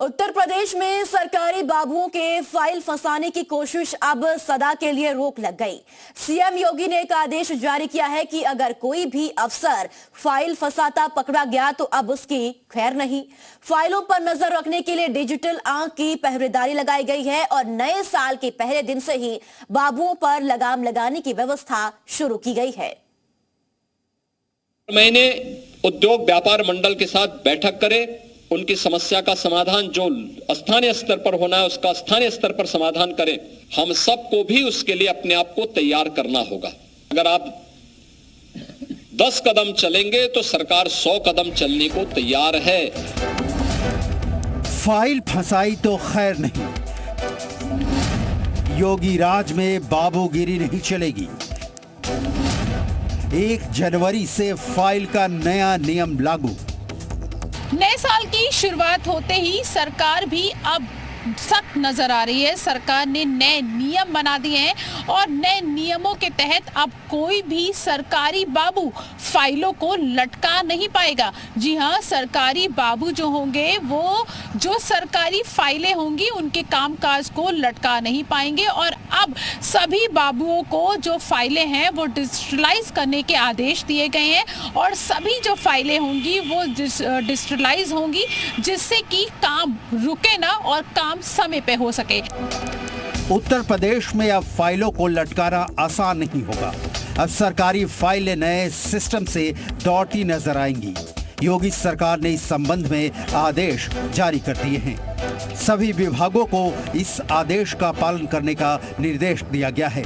उत्तर प्रदेश में सरकारी बाबुओं के फाइल फंसाने की कोशिश अब सदा के लिए रोक लग गई। सीएम योगी ने एक आदेश जारी किया है कि अगर कोई भी अफसर फाइल फंसाता पकड़ा गया तो अब उसकी खैर नहीं। फाइलों पर नजर रखने के लिए डिजिटल आंख की पहरेदारी लगाई गई है और नए साल के पहले दिन से ही बाबुओं पर लगाम लगाने की व्यवस्था शुरू की गई है। महीने उद्योग व्यापार मंडल के साथ बैठक करें, उनकी समस्या का समाधान जो स्थानीय स्तर पर होना है उसका स्थानीय स्तर पर समाधान करें। हम सबको भी उसके लिए अपने आप को तैयार करना होगा। अगर आप 10 कदम चलेंगे तो सरकार 100 कदम चलने को तैयार है। फाइल फंसाई तो खैर नहीं, योगी राज में बाबूगिरी नहीं चलेगी। 1 जनवरी से फाइल का नया नियम लागू। नए साल की शुरुआत होते ही सरकार भी अब सख्त नजर आ रही है। सरकार ने नए नियम बना दिए हैं और नए नियमों के तहत अब कोई भी सरकारी बाबू फाइलों को लटका नहीं पाएगा। जी हाँ, सरकारी बाबू जो होंगे वो जो सरकारी फाइलें होंगी उनके कामकाज को लटका नहीं पाएंगे और अब सभी बाबुओं को जो फाइलें हैं वो डिजिटलाइज करने के आदेश दिए गए हैं और सभी जो फाइलें होंगी वो डिजिटलाइज होंगी, जिससे कि काम रुके ना और काम समय पे हो सके। उत्तर प्रदेश में अब फाइलों को लटकाना आसान नहीं होगा। अब सरकारी फाइलें नए सिस्टम से दौड़ती नजर आएंगी। योगी सरकार ने इस संबंध में आदेश जारी कर दिए हैं। सभी विभागों को इस आदेश का पालन करने का निर्देश दिया गया है।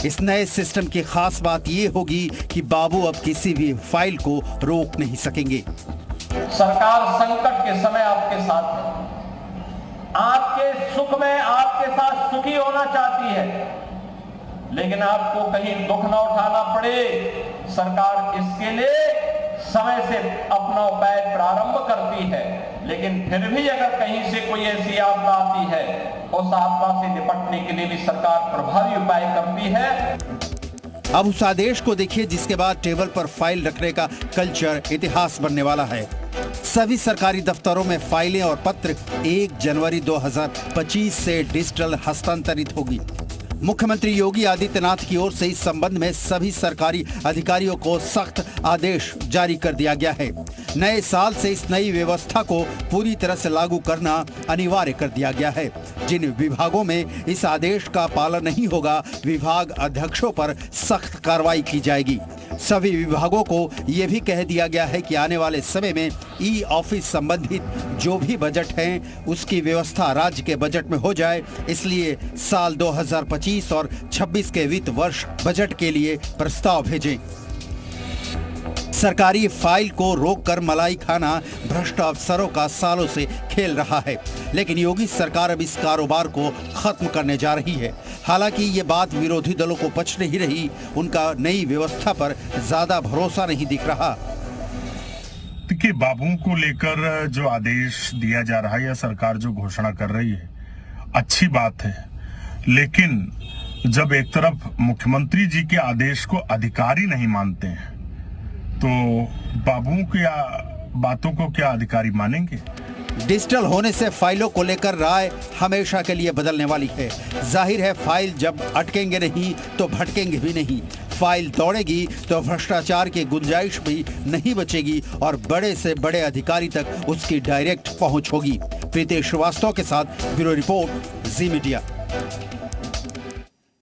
इस नए सिस्टम की खास बात ये होगी कि बाबू अब किसी भी फाइल को रोक नहीं सकेंगे। सरकार संकट के समय आपके साथ है, आपके सुख में आपके साथ सुखी होना चाहती है, लेकिन आपको कहीं दुख न उठाना पड़े। सरकार इसके लिए समय से अपना उपाय प्रारंभ करती है, लेकिन फिर भी अगर कहीं से कोई ऐसी आपदा आती है, उस आपदा से निपटने के लिए भी सरकार प्रभावी उपाय करती है। अब उस आदेश को देखिए जिसके बाद टेबल पर फाइल रखने का कल्चर इतिहास बनने वाला है। सभी सरकारी दफ्तरों में फाइलें और पत्र 1 जनवरी 2025 से डिजिटल हस्तांतरित होगी। मुख्यमंत्री योगी आदित्यनाथ की ओर से इस संबंध में सभी सरकारी अधिकारियों को सख्त आदेश जारी कर दिया गया है। नए साल से इस नई व्यवस्था को पूरी तरह से लागू करना अनिवार्य कर दिया गया है। जिन विभागों में इस आदेश का पालन नहीं होगा, विभाग अध्यक्षों पर सख्त कार्रवाई की जाएगी। सभी विभागों को यह भी कह दिया गया है कि आने वाले समय में ई ऑफिस संबंधित जो भी बजट हैं उसकी व्यवस्था राज्य के बजट में हो जाए। इसलिए साल 2025 और 26 के वित्त वर्ष बजट के लिए प्रस्ताव भेजें। सरकारी फाइल को रोककर मलाई खाना भ्रष्ट अफसरों का सालों से खेल रहा है, लेकिन योगी सरकार अब इस कारोबार को खत्म करने जा रही है। हालांकि ये बात विरोधी दलों को पच नहीं रही, उनका नई व्यवस्था पर ज्यादा भरोसा नहीं दिख रहा। देखिए, बाबुओं को लेकर जो आदेश दिया जा रहा है या सरकार जो घोषणा कर रही है, अच्छी बात है, लेकिन जब एक तरफ मुख्यमंत्री जी के आदेश को अधिकारी नहीं मानते हैं तो बाबुओं की बातों को क्या अधिकारी मानेंगे? डिजिटल होने से फाइलों को लेकर राय हमेशा के लिए बदलने वाली है। जाहिर है, फाइल जब अटकेंगे नहीं तो भटकेंगे भी नहीं। फाइल दौड़ेगी तो भ्रष्टाचार की गुंजाइश भी नहीं बचेगी और बड़े से बड़े अधिकारी तक उसकी डायरेक्ट पहुंच होगी। प्रीति श्रीवास्तव के साथ ब्यूरो रिपोर्ट, जी मीडिया।